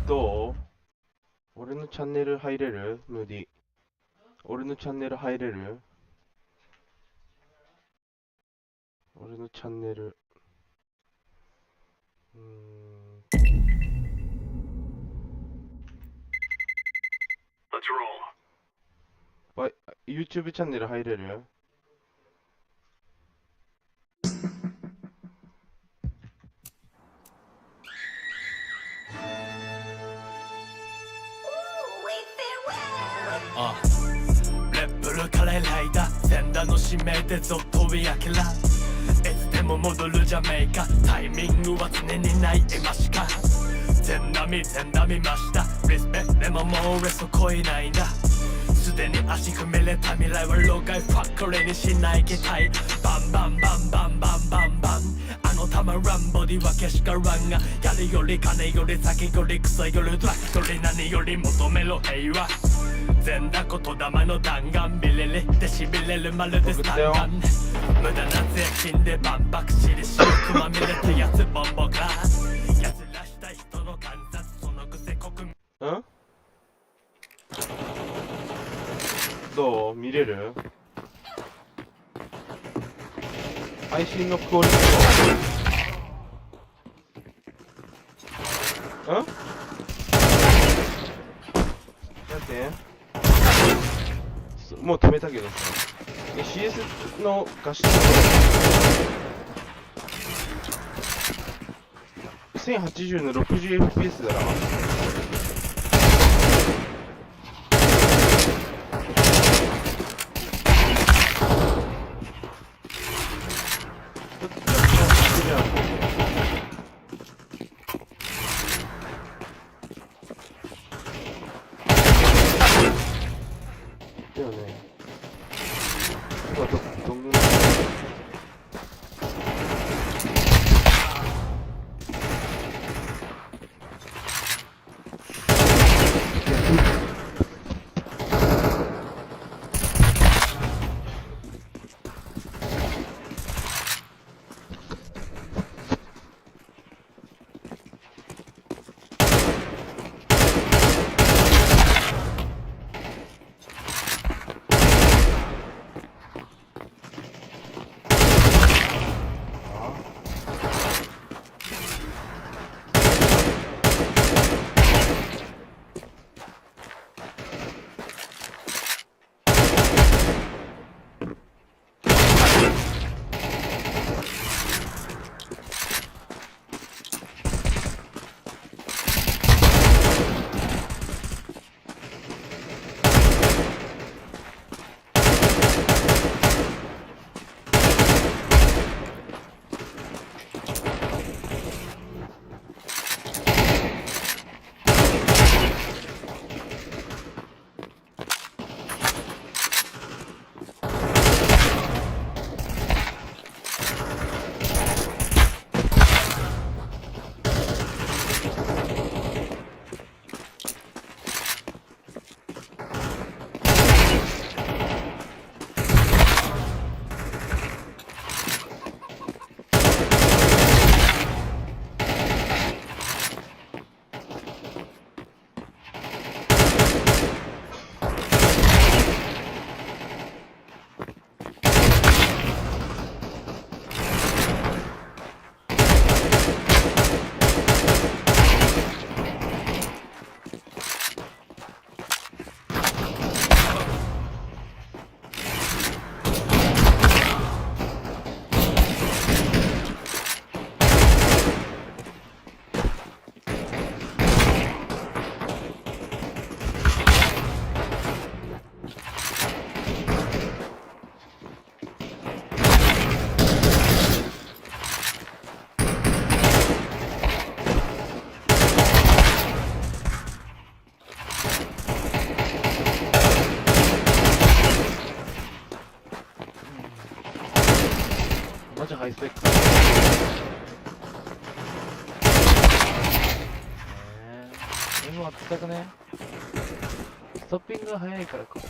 どう？俺のチャンネル入れる？ムディ。俺のチャンネル入れる？俺のチャンネル。YouTube チャンネル入れる？レッブルカレーライダー全裸の指名でぞ飛び明けらいつでも戻るジャメイカタイミングは常にない今しか全波ましたリスペでももう俺そこいないんだすでに足踏めれた未来は老害ファックレにしない期待バンバンバンバンバンバンバンあのたまらんボディはけしからんがやるより金より酒より草よりドラッグより何より求めろ平和全裸言霊の弾丸ビリリでしびれるまるでスタンガン無駄な税金で万博しりしよくまみれてやつボンボカやつらした人の観察そのくせ国民どう？見れる？配信のクオリティはなんて？もう止めたけどさ CS の画質1080の 60fps だなだよね。今どんぐらいハイスペックM は使くね。ストッピングが早いからか。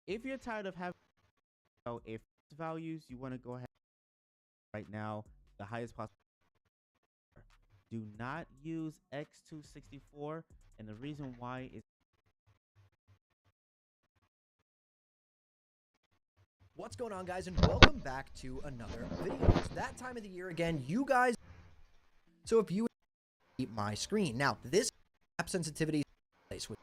If you're tired of having if values, you want to go ahead right now, the highest possible. Do not use X264, and the reason why is What's going on, guys, and welcome back to another video. It's that time of the year again, you guys. So if you keep my screen now, this app sensitivity place with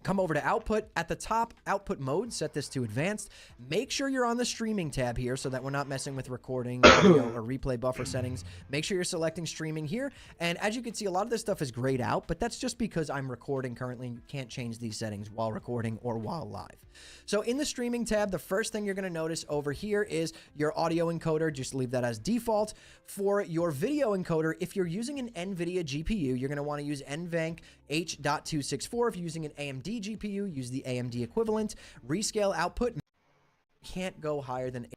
come over to output at the top, output mode, set this to advanced. Make sure you're on the streaming tab here so that we're not messing with recording, audio, or replay buffer settings. Make sure you're selecting streaming here. And as you can see, a lot of this stuff is grayed out, but that's just because I'm recording currently and you can't change these settings while recording or while live. So in the streaming tab, the first thing you're going to notice over here is your audio encoder. Just leave that as default. For your video encoder, if you're using an NVIDIA GPU, you're going to want to use NVENC H.264. If you're using an AMD GPU, use the AMD equivalent. Rescale output can't go higher than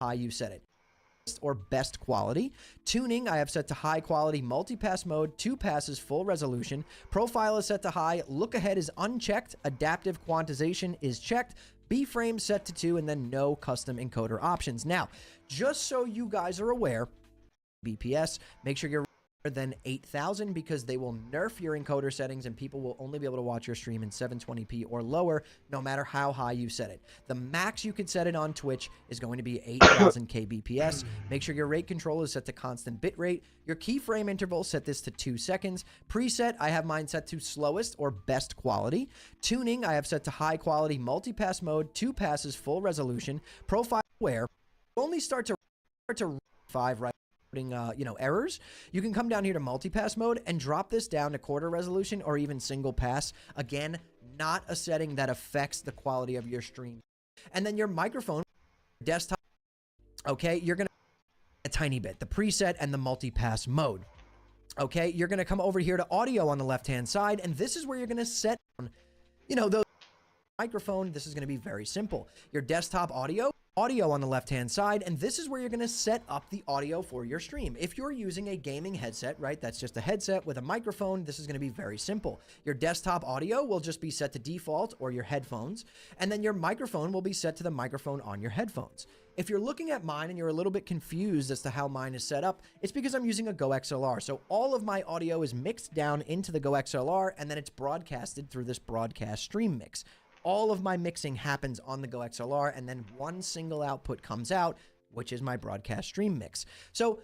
high you set it. Or best quality. Tuning, I have set to high quality multipass mode, 2 passes, full resolution. Profile is set to high. Look ahead is unchecked. Adaptive quantization is checked. B-frame set to 2, and then no custom encoder options. Now, just so you guys are aware, BPS, make sure you're than 8,000 because they will nerf your encoder settings and people will only be able to watch your stream in 720p or lower no matter how high you set it. The max you could set it on Twitch is going to be 8,000 kbps. Make sure your rate control is set to constant bit rate. Your keyframe interval, set this to 2 seconds. Preset, I have mine set to slowest or best quality. Tuning, I have set to high quality multipass mode, 2 passes, full resolution. Profile aware, only start to 5 right. Errors, you can come down here to multipass mode and drop this down to quarter resolution or even single pass. Again, not a setting that affects the quality of your stream. And then your microphone, desktop, okay, you're going to a tiny bit, the preset and the multipass mode. Okay, you're going to come over here to audio on the left-hand side, and this is where you're going to set down, those microphone. This is going to be very simple. Your desktop audio on the left-hand side, and this is where you're going to set up the audio for your stream. If you're using a gaming headset, right, that's just a headset with a microphone, this is going to be very simple. Your desktop audio will just be set to default or your headphones, and then your microphone will be set to the microphone on your headphones. If you're looking at mine and you're a little bit confused as to how mine is set up, it's because I'm using a Go XLR. So all of my audio is mixed down into the Go XLR, and then it's broadcasted through this broadcast stream mix. All of my mixing happens on the Go XLR, and then one single output comes out, which is my broadcast stream mix. So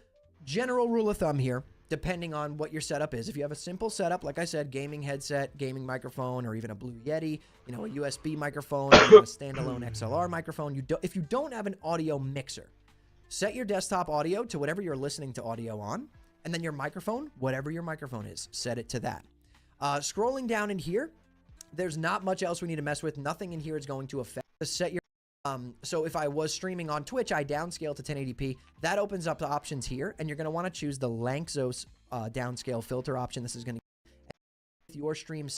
general rule of thumb here, depending on what your setup is. If you have a simple setup, like I said, gaming headset, gaming microphone, or even a Blue Yeti, a USB microphone, or even a standalone XLR microphone, if you don't have an audio mixer, set your desktop audio to whatever you're listening to audio on, and then your microphone, whatever your microphone is, set it to that. Scrolling down in here, there's not much else we need to mess with. Nothing in here is going to affect. Set your so if I was streaming on Twitch, I downscale to 1080p. That opens up the options here, and you're going to want to choose the Lanczos downscale filter option. This is going to with your stream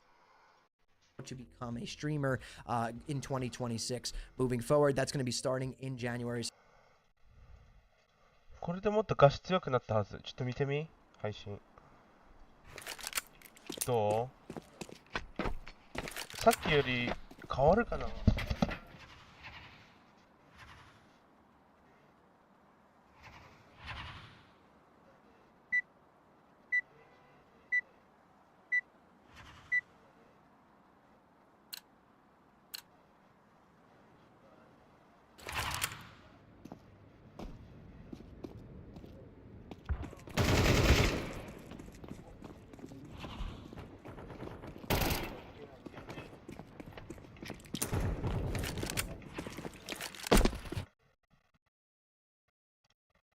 to become a streamer in 2026. Moving forward, that's going to be starting in January. これでもっと画質良くなったはず。ちょっと見てみ、配信。どう？さっきより変わるかな？